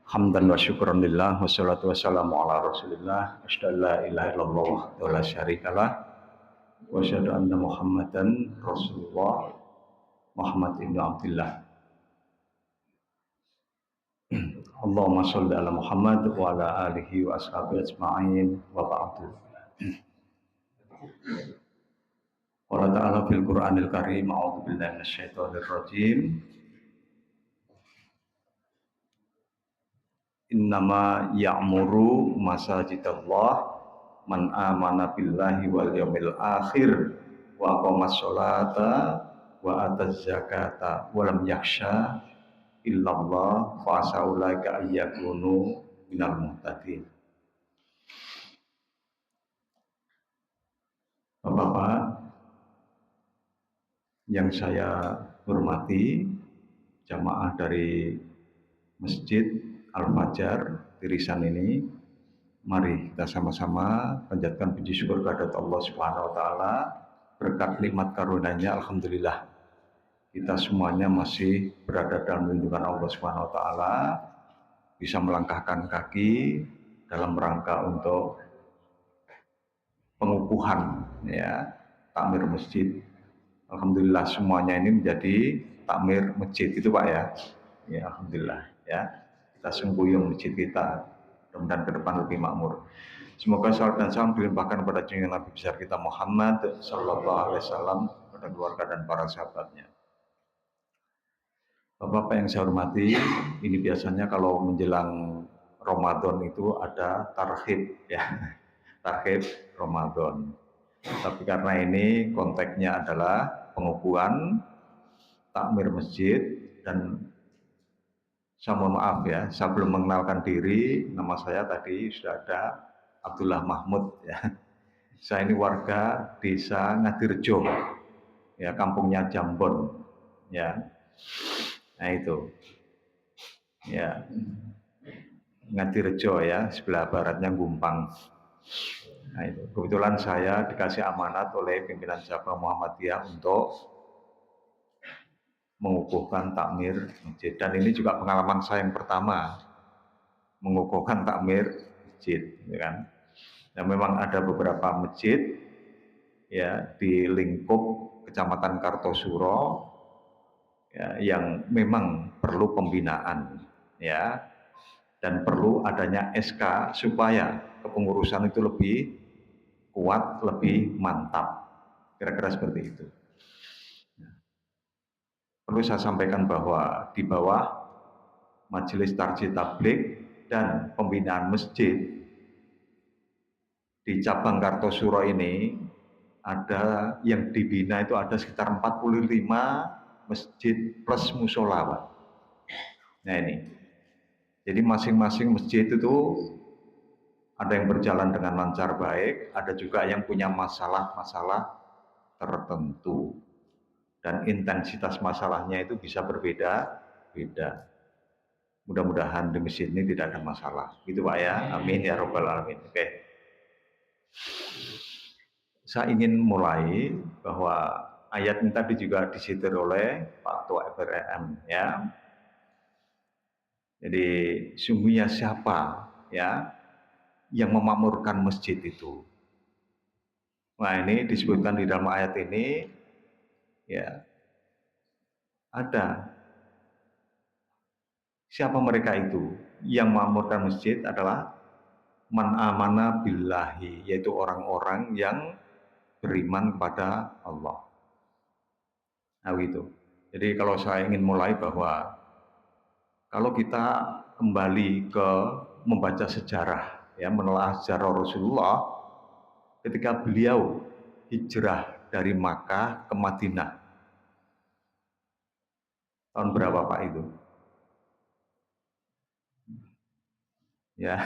Hamdan wa syukran lillah wassalatu wassalamu ala rasulillah asyhadu an la ilaha illallah wa la syarikalah wa asyhadu anna muhammadan rasulullah Muhammad ibnu Abdillah. Allahumma sholli ala Muhammad wa ala alihi wa ashabihi ajma'in wa ba'du. Qala ta'ala fil Qur'anil Karim a'udzu billahi minasyaitonir rajim. Innama ya'muru masajidallah man amana billahi wal yawmil akhir wa aqamas sholata wa ataz zakata wa lam yakhsha illallah fa asaulaika ayyakunu minal muhtadin. Bapak-bapak yang saya hormati, jamaah dari Masjid Al-Fajar Tirisan ini, mari kita sama-sama panjatkan puji syukur kehadirat Allah Subhanahu wa taala. Berkat nikmat karunia-Nya, alhamdulillah kita semuanya masih berada dalam lindungan Allah Subhanahu wa taala, bisa melangkahkan kaki dalam rangka untuk pengukuhan ya takmir masjid. Alhamdulillah semuanya ini menjadi takmir masjid itu Pak ya. Ya alhamdulillah ya. Kita sembuyung masjid kita, mudah-mudahan ke depan lebih makmur. Semoga salat dan salam dilimpahkan kepada junjungan Nabi besar kita Muhammad sallallahu alaihi wasallam, kepada keluarga dan para sahabatnya. Bapak-bapak yang saya hormati, ini biasanya kalau menjelang Ramadan itu ada tarhib ya. Tarhib Ramadan. Tapi karena ini konteksnya adalah pengukuhan takmir masjid, dan saya mohon maaf ya, saya belum mengenalkan diri. Nama saya tadi sudah ada, Abdullah Mahmud ya. Saya ini warga desa Ngadirejo ya, kampungnya Jambon ya. Nah itu ya, Ngadirejo ya, sebelah baratnya Gumpang. Nah itu kebetulan saya dikasih amanat oleh pimpinan Jabang Muhammadiyah untuk mengukuhkan takmir masjid, dan ini juga pengalaman saya yang pertama mengukuhkan takmir masjid, ya kan? Dan memang ada beberapa masjid ya di lingkup Kecamatan Kartosuro ya, yang memang perlu pembinaan ya, dan perlu adanya SK supaya kepengurusan itu lebih kuat, lebih mantap, kira-kira seperti itu. Perlu saya sampaikan bahwa di bawah Majelis Tarjih Tabligh dan Pembinaan Masjid di cabang Kartosuro ini, ada yang dibina itu ada sekitar 45 masjid plus musola Pak. Nah ini, jadi masing-masing masjid itu ada yang berjalan dengan lancar baik, ada juga yang punya masalah-masalah tertentu, dan intensitas masalahnya itu bisa berbeda-beda. Mudah-mudahan di masjid ini tidak ada masalah. Gitu Pak ya. Amin ya robbal alamin. Oke. Saya ingin mulai bahwa ayat ini tadi juga disitir oleh Pak Ketua FRM ya. Jadi sungguhnya siapa ya yang memakmurkan masjid itu. Nah ini disebutkan di dalam ayat ini ya, ada. Siapa mereka itu? Yang memakmurkan masjid adalah man amana billahi, yaitu orang-orang yang beriman kepada Allah. Nah itu. Jadi kalau saya ingin mulai bahwa kalau kita kembali ke membaca sejarah ya, menelaah sejarah Rasulullah ketika beliau hijrah dari Makkah ke Madinah. Tahun berapa Pak itu? Ya.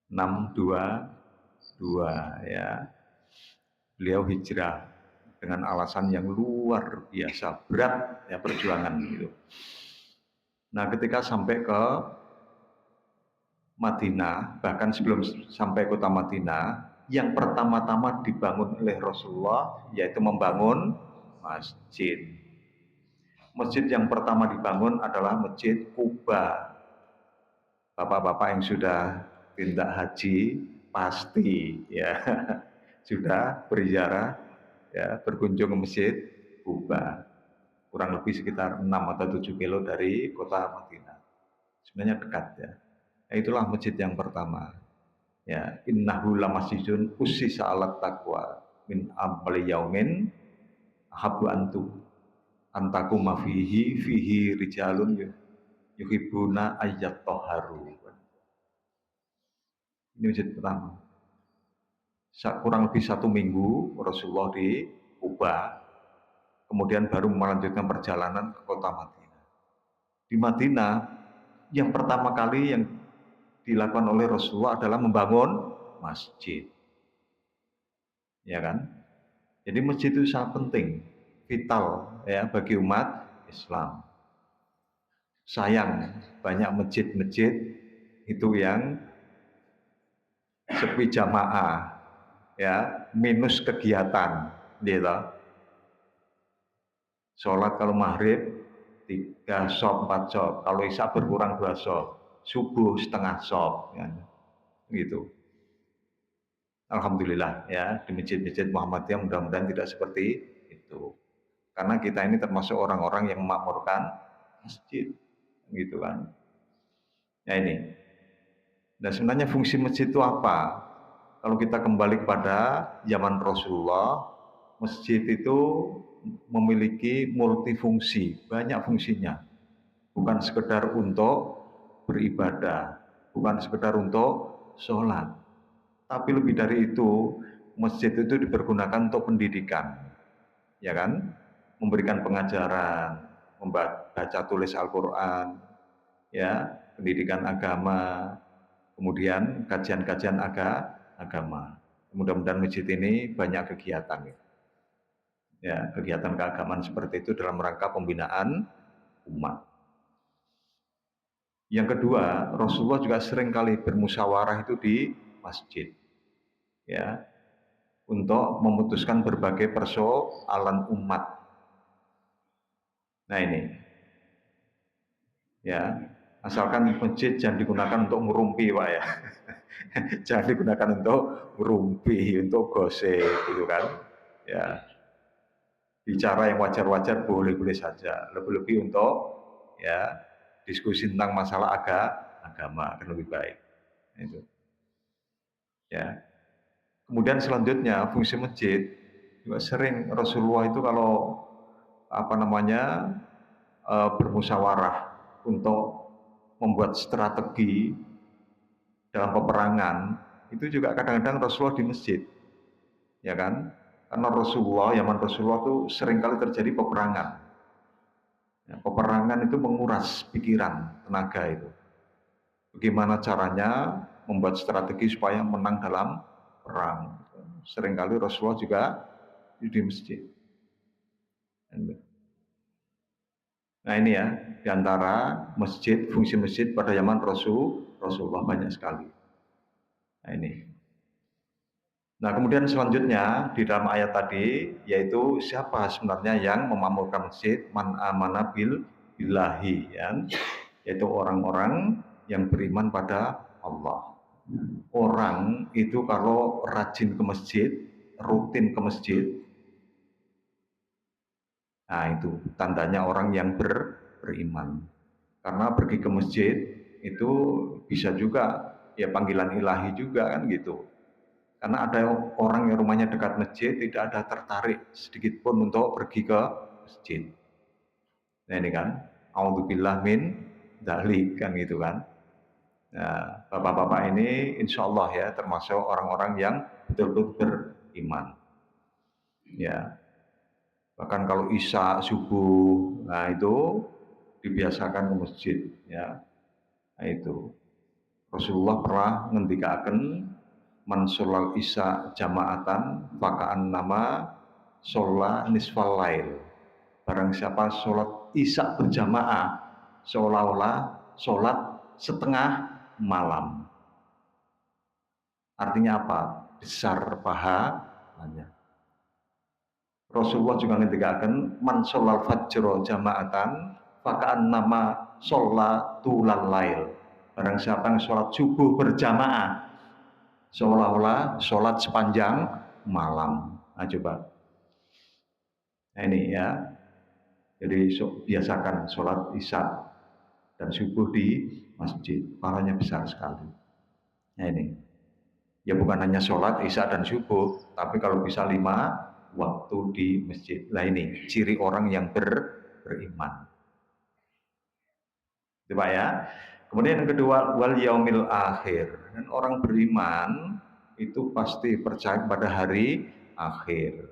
622 ya. Beliau hijrah dengan alasan yang luar biasa berat ya, perjuangan gitu. Nah, ketika sampai ke Madinah, bahkan sebelum sampai kota Madinah, yang pertama-tama dibangun oleh Rasulullah yaitu membangun masjid. Masjid yang pertama dibangun adalah Masjid Kuba. Bapak-bapak yang sudah tindak haji pasti ya sudah berziarah ya berkunjung ke Masjid Kuba. Kurang lebih sekitar 6 atau 7 kilo dari kota Madinah. Sebenarnya dekat ya. Nah, itulah masjid yang pertama. Ya, innahu lamasjidun ussisa 'alat taqwa min awwali yaumin ahabbu antakuma fihi rijalun yuhibbuna ayyatahharu. Ini masjid pertama. Kurang lebih 1 minggu Rasulullah di Kuba, kemudian baru melanjutkan perjalanan ke kota Madinah. Di Madinah, yang pertama kali yang dilakukan oleh Rasulullah adalah membangun masjid. Ya kan? Jadi masjid itu sangat penting, vital ya bagi umat Islam. Sayang banyak masjid-masjid itu yang sepi jamaah, ya minus kegiatan, gitu. Sholat kalau maghrib 3 shop 4 shop, kalau isya berkurang 2 shop, subuh setengah shop, ya. Gitu. Alhamdulillah ya di masjid-masjid Muhammadiyah mudah-mudahan tidak seperti itu. Karena kita ini termasuk orang-orang yang memakmurkan masjid, gitu kan. Ya ini. Nah sebenarnya fungsi masjid itu apa? Kalau kita kembali kepada zaman Rasulullah, masjid itu memiliki multifungsi, banyak fungsinya. Bukan sekedar untuk beribadah, bukan sekedar untuk sholat. Tapi lebih dari itu, masjid itu dipergunakan untuk pendidikan, ya kan? Memberikan pengajaran, membaca tulis Al-Quran, ya, pendidikan agama, kemudian kajian-kajian agama. Mudah-mudahan masjid ini banyak kegiatan, ya, kegiatan keagamaan seperti itu dalam rangka pembinaan umat. Yang kedua, Rasulullah juga sering kali bermusyawarah itu di masjid, ya, untuk memutuskan berbagai persoalan umat. Nah ini, ya, asalkan masjid jangan digunakan untuk merumpi, Pak ya. Jangan digunakan untuk merumpi, untuk gosip, gitu kan. Ya, bicara yang wajar-wajar boleh-boleh saja. Lebih-lebih untuk ya diskusi tentang masalah agama akan lebih baik. Itu. Ya. Kemudian selanjutnya fungsi masjid juga sering Rasulullah itu kalau apa namanya bermusyawarah untuk membuat strategi dalam peperangan itu juga kadang-kadang Rasulullah di masjid, ya kan? Karena Rasulullah, zaman Rasulullah itu seringkali terjadi peperangan. Ya, peperangan itu menguras pikiran, tenaga itu. Bagaimana caranya membuat strategi supaya menang dalam perang. Seringkali Rasulullah juga di masjid. Nah ini ya, diantara masjid, fungsi masjid pada zaman Rasulullah banyak sekali. Nah ini. Nah kemudian selanjutnya di dalam ayat tadi, yaitu siapa sebenarnya yang memakmurkan masjid, man amana billahi, ya? Yaitu orang-orang yang beriman pada Allah. Orang itu kalau rajin ke masjid, rutin ke masjid, nah itu tandanya orang yang beriman. Karena pergi ke masjid itu bisa juga ya panggilan ilahi juga kan gitu. Karena ada orang yang rumahnya dekat masjid tidak ada tertarik sedikit pun untuk pergi ke masjid. Nah ini kan, a'udzubillah min dzalik kan gitu kan. Nah, bapak-bapak ini insya Allah ya termasuk orang-orang yang betul-betul beriman. Ya, bahkan kalau isya subuh, nah itu dibiasakan ke masjid. Ya, nah itu Rasulullah pernah ngendikaken man sholal isya jama'atan faka'an nama sholat nisfal lail. Barang siapa sholat isya berjamaah seolah-olah sholat setengah malam. Artinya apa? Besar pahalanya. Rasulullah juga ngendikaken man sholal fajro jama'atan fakaan nama shollatulal lail. Barang siapa yang sholat subuh berjamaah seolah-olah sholat sepanjang malam. Nah coba, nah ini ya, jadi biasakan sholat isya dan subuh di masjid, pahalanya besar sekali. Nah ini, ya bukan hanya sholat isya dan subuh, tapi kalau bisa 5 waktu di masjid. Nah ini ciri orang yang beriman. Itu Pak ya. Kemudian yang kedua, wal yaumil akhir. Dan orang beriman itu pasti percaya pada hari akhir.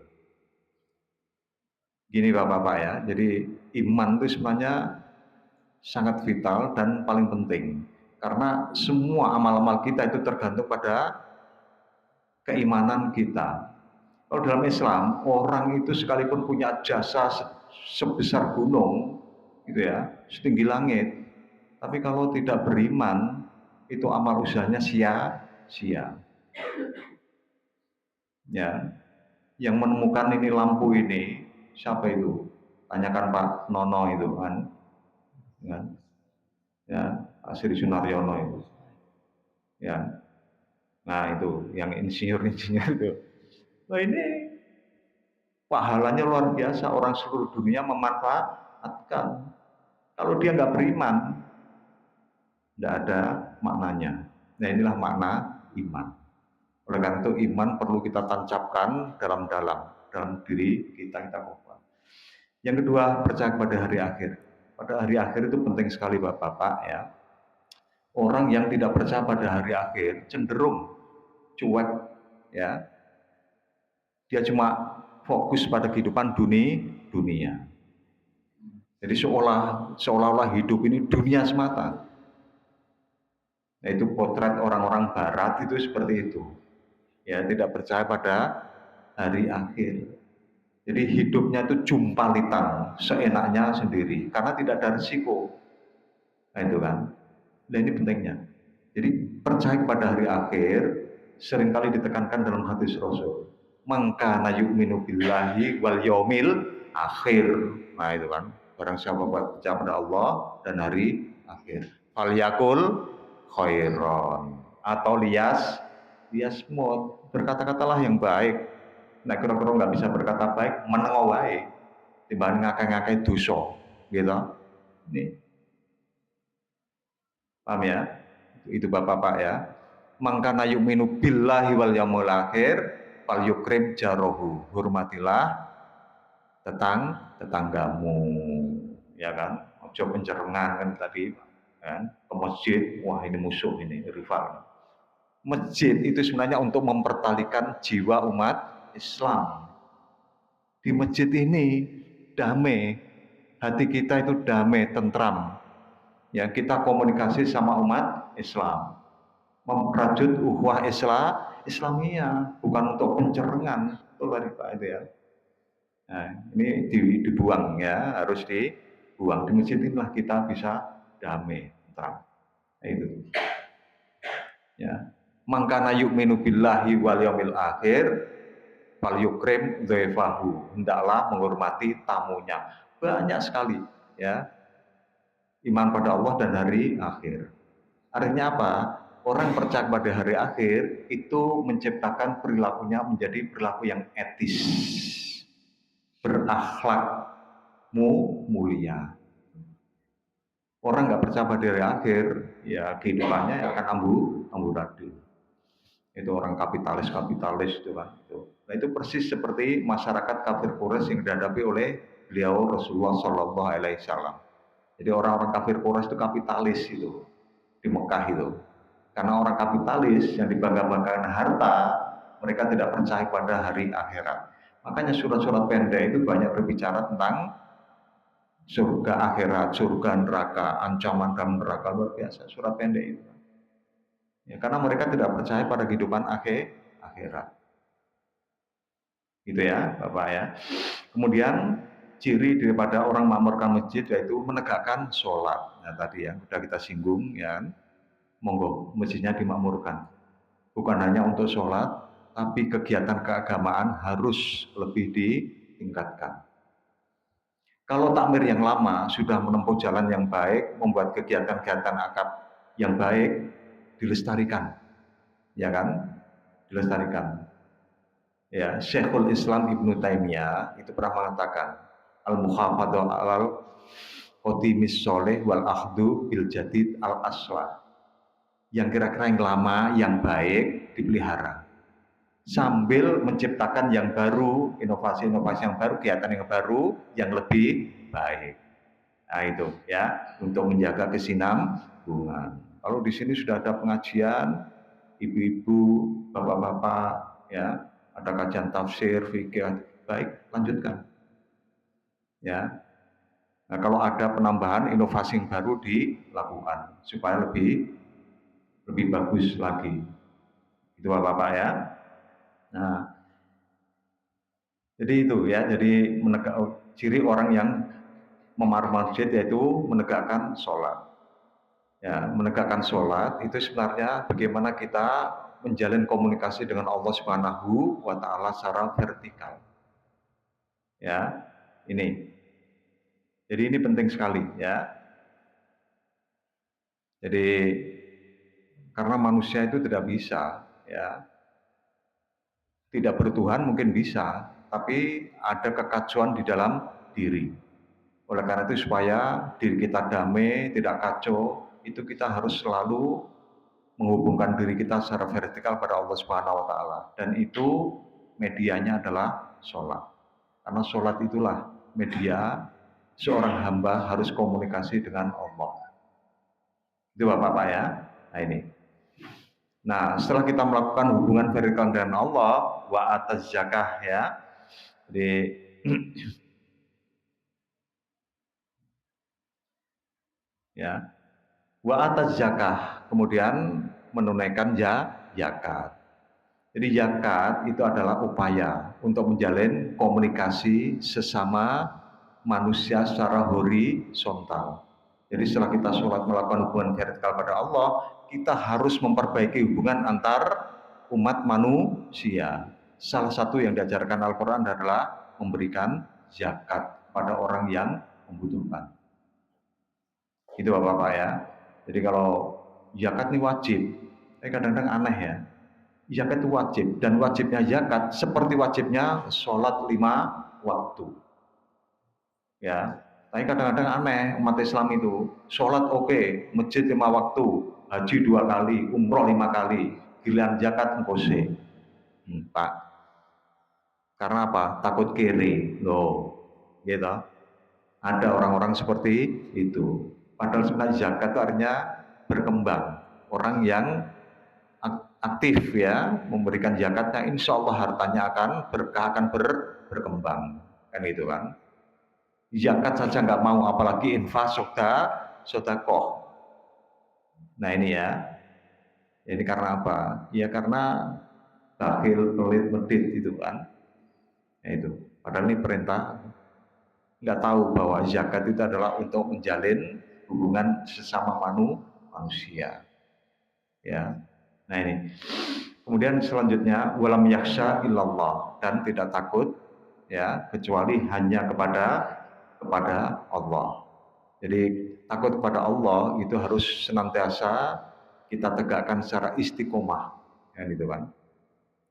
Gini Bapak-Bapak ya, jadi iman itu sebenarnya sangat vital dan paling penting. Karena semua amal-amal kita itu tergantung pada keimanan kita. Kalau dalam Islam, orang itu sekalipun punya jasa sebesar gunung, gitu ya, setinggi langit, tapi kalau tidak beriman, itu amal usahanya sia-sia. Ya, yang menemukan ini lampu ini siapa itu? Tanyakan Pak Nono itu kan, ya, Sri Sunaryono itu, ya. Nah itu yang insinyur-insinyur itu. Nah ini pahalanya luar biasa, orang seluruh dunia memanfaatkan. Kalau dia nggak beriman, nggak ada maknanya. Nah inilah makna iman. Oleh karena itu iman perlu kita tancapkan dalam diri kita kuat. Yang kedua, percaya pada hari akhir. Pada hari akhir itu penting sekali Bapak-Bapak ya. Orang yang tidak percaya pada hari akhir cenderung cuek ya. Dia cuma fokus pada kehidupan dunia. Jadi seolah-olah hidup ini dunia semata. Nah, itu potret orang-orang barat itu seperti itu. Ya, tidak percaya pada hari akhir. Jadi hidupnya itu jumpalitan, seenaknya sendiri, karena tidak ada risiko. Nah itu kan. Nah ini pentingnya. Jadi percaya pada hari akhir seringkali ditekankan dalam hadis Rasul. Mangkana yu'minu billahi wal yaumil akhir. Nah itu kan. Barang siapa percaya pada Allah dan hari akhir. Falyakul khairon. Atau liasmut. Berkata-katalah yang baik. Nah kira-kira nggak bisa berkata baik, menengok wae. Dibanding ngakai-ngakai dosa. Gitu. Nih. Paham ya? Itu Bapak-Bapak ya. Mangkana yu'minu billahi wal yaumil akhir fal yukrim jarohu. Hormatilah tetanggamu. Ya kan? Ojo pencerengan kan tadi kan ke masjid, wah ini musuh ini, rival. Masjid itu sebenarnya untuk mempertalikan jiwa umat Islam. Di masjid ini damai, hati kita itu damai, tentram. Ya, kita komunikasi sama umat Islam. Merajut ukhuwah Islamiyah, bukan untuk pencerengan. Betul tadi Pak itu ya. Nah, ini dibuang ya, harus dibuang. Di masjid inilah kita bisa damai, tentram. Nah, itu. Ya. Mangkana yu'minu billahi wal yaumil akhir fal yukrim dhaifahu. Hendaklah menghormati tamunya. Banyak sekali ya. Iman pada Allah dan hari akhir. Artinya apa? Orang percaya pada hari akhir itu menciptakan perilakunya menjadi perilaku yang etis, berakhlak, mulia. Orang nggak percaya pada hari akhir, ya kehidupannya akan amburadul. Itu orang kapitalis itu kan. Nah itu persis seperti masyarakat kafir Quraisy yang dihadapi oleh beliau Rasulullah Shallallahu Alaihi Wasallam. Jadi orang-orang kafir Quraisy itu kapitalis itu di Mekah itu. Karena orang kapitalis yang dibangga-banggakan harta, mereka tidak percaya pada hari akhirat. Makanya surat-surat pendek itu banyak berbicara tentang surga akhirat, surga neraka, ancaman dalam neraka, luar biasa surat pendek itu. Ya, karena mereka tidak percaya pada kehidupan akhirat. Gitu ya, Bapak ya. Kemudian ciri daripada orang memakmurkan masjid yaitu menegakkan sholat. Nah tadi ya, sudah kita singgung ya. Monggo masjidnya dimakmurkan. Bukan hanya untuk sholat, tapi kegiatan keagamaan harus lebih ditingkatkan. Kalau takmir yang lama sudah menempuh jalan yang baik, membuat kegiatan-kegiatan akad yang baik, dilestarikan, ya kan? Dilestarikan. Ya, Syekhul Islam Ibnu Taimiyah itu pernah mengatakan, al-muhafadzah alal qadimis sholih wal akhdu bil jadid al aslah. Yang kira-kira yang lama, yang baik dipelihara. Sambil menciptakan yang baru, inovasi-inovasi yang baru, kegiatan yang baru, yang lebih baik. Nah itu ya, untuk menjaga kesinambungan. Kalau di sini sudah ada pengajian, ibu-ibu, bapak-bapak, ya, ada kajian tafsir, fikih, baik, lanjutkan. Ya. Nah, kalau ada penambahan inovasi yang baru dilakukan supaya lebih bagus lagi. Itu bapak-bapak ya. Nah, jadi itu ya, jadi ciri orang yang memar masjid yaitu menegakkan sholat. Ya, menegakkan sholat itu sebenarnya bagaimana kita menjalin komunikasi dengan Allah Subhanahu wa Ta'ala secara vertikal. Ya, ini. Jadi ini penting sekali ya. Jadi karena manusia itu tidak bisa ya, tidak bertuhan mungkin bisa, tapi ada kekacauan di dalam diri. Oleh karena itu supaya diri kita damai, tidak kacau, itu kita harus selalu menghubungkan diri kita secara vertikal pada Allah Subhanahu wa Ta'ala. Dan itu medianya adalah sholat. Karena sholat itulah media seorang hamba harus komunikasi dengan Allah. Itu Bapak-Bapak ya. Nah ini. Nah setelah kita melakukan hubungan vertikal dengan Allah, wa atas zakah ya. Jadi ya, wa atas zakah, kemudian menunaikan zakat. Jadi zakat itu adalah upaya untuk menjalin komunikasi sesama manusia secara horizontal. Jadi setelah kita sholat melakukan hubungan vertikal pada Allah, kita harus memperbaiki hubungan antar umat manusia. Salah satu yang diajarkan Al-Quran adalah memberikan zakat pada orang yang membutuhkan. Itu Bapak-Bapak ya. Jadi kalau zakat ini wajib, kadang-kadang aneh ya. Zakat itu wajib, dan wajibnya zakat seperti wajibnya sholat 5 waktu. Ya, tapi kadang-kadang aneh umat Islam itu sholat oke, masjid 5 waktu, haji 2 kali, umroh 5 kali, giliran zakat ngkose. Pak, karena apa? Takut kiri, loh, gitu. Ada orang-orang seperti itu. Padahal sebenarnya zakat itu artinya berkembang. Orang yang aktif ya memberikan zakatnya, insya Allah hartanya akan berkah, akan berkembang, kan gitu kan. Zakat saja nggak mau, apalagi infak sodakoh. Nah ini ya, ini karena apa? Ya karena bakhil, pelit, medit itu kan. Nah itu, padahal ini perintah, nggak tahu bahwa zakat itu adalah untuk menjalin hubungan sesama manusia. Ya, nah ini. Kemudian selanjutnya walam yakhsha illallah, dan tidak takut ya kecuali hanya kepada Allah. Jadi takut kepada Allah itu harus senantiasa kita tegakkan secara istiqomah, ya gitu kan.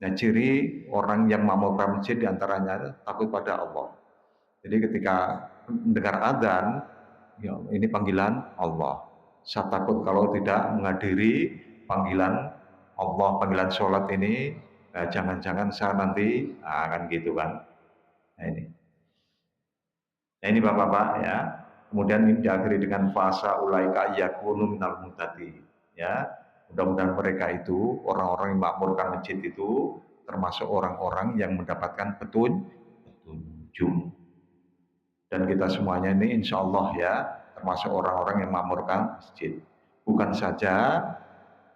Nah ciri orang yang makmur masjid diantaranya takut pada Allah. Jadi ketika mendengar adzan, ya ini panggilan Allah. Saya takut kalau tidak menghadiri panggilan Allah, panggilan sholat ini, jangan-jangan saya nanti akan gitu kan. Nah ini. Nah ini Bapak-bapak ya. Kemudian ini diakhiri dengan fasa ulaika yakunu minal mutati. Ya, mudah-mudahan mereka itu orang-orang yang makmurkan masjid itu termasuk orang-orang yang mendapatkan petunjuk. Dan kita semuanya ini insya Allah ya termasuk orang-orang yang makmurkan masjid. Bukan saja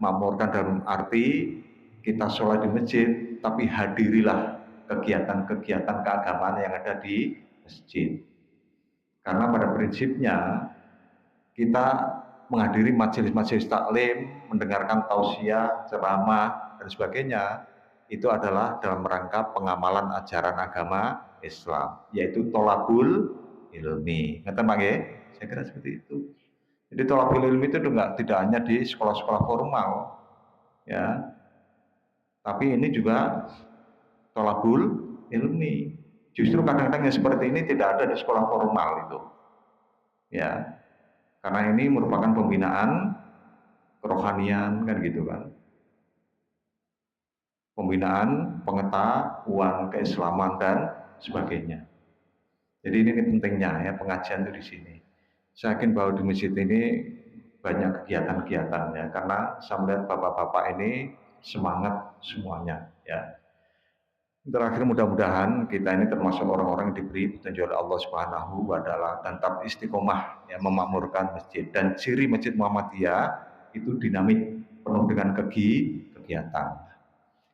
makmurkan dalam arti kita sholat di masjid, tapi hadirilah kegiatan-kegiatan keagamaan yang ada di masjid. Karena pada prinsipnya kita menghadiri majelis-majelis taklim, mendengarkan tausiah, ceramah, dan sebagainya, itu adalah dalam rangka pengamalan ajaran agama Islam, yaitu tolabul ilmi. Ngerti Pak nggih? Saya kira seperti itu. Jadi tolabul ilmi itu tidak hanya di sekolah-sekolah formal, ya, tapi ini juga tolabul ilmi. Justru kadang-kadang yang seperti ini tidak ada di sekolah formal itu, ya, karena ini merupakan pembinaan kerohanian kan gitu kan, pembinaan pengetahuan keislaman dan sebagainya. Jadi ini pentingnya ya pengajian itu di sini. Saya yakin bahwa di masjid ini banyak kegiatan-kegiatan ya, karena saya melihat bapak-bapak ini semangat semuanya ya. Terakhir mudah-mudahan kita ini termasuk orang-orang yang diberi petunjuk oleh Allah Subhanahu wa taala dan tetap istiqomah ya memakmurkan masjid, dan ciri Masjid Muhammadiyah itu dinamik, penuh dengan kegiatan.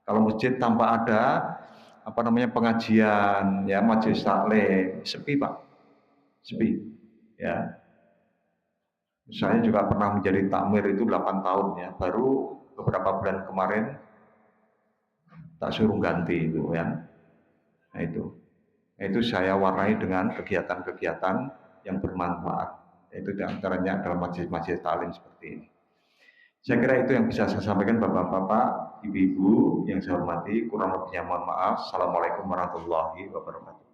Kalau masjid tanpa ada pengajian ya, majelis taklim, sepi Pak, sepi ya. Saya juga pernah menjadi takmir itu 8 tahun ya, baru beberapa bulan kemarin tak suruh ganti itu ya. Nah itu saya warnai dengan kegiatan-kegiatan yang bermanfaat, yaitu diantaranya adalah majelis-majelis taklim seperti ini. Saya kira itu yang bisa saya sampaikan Bapak-bapak, Ibu-ibu yang saya hormati, kurang lebihnya mohon maaf. Assalamualaikum warahmatullahi wabarakatuh.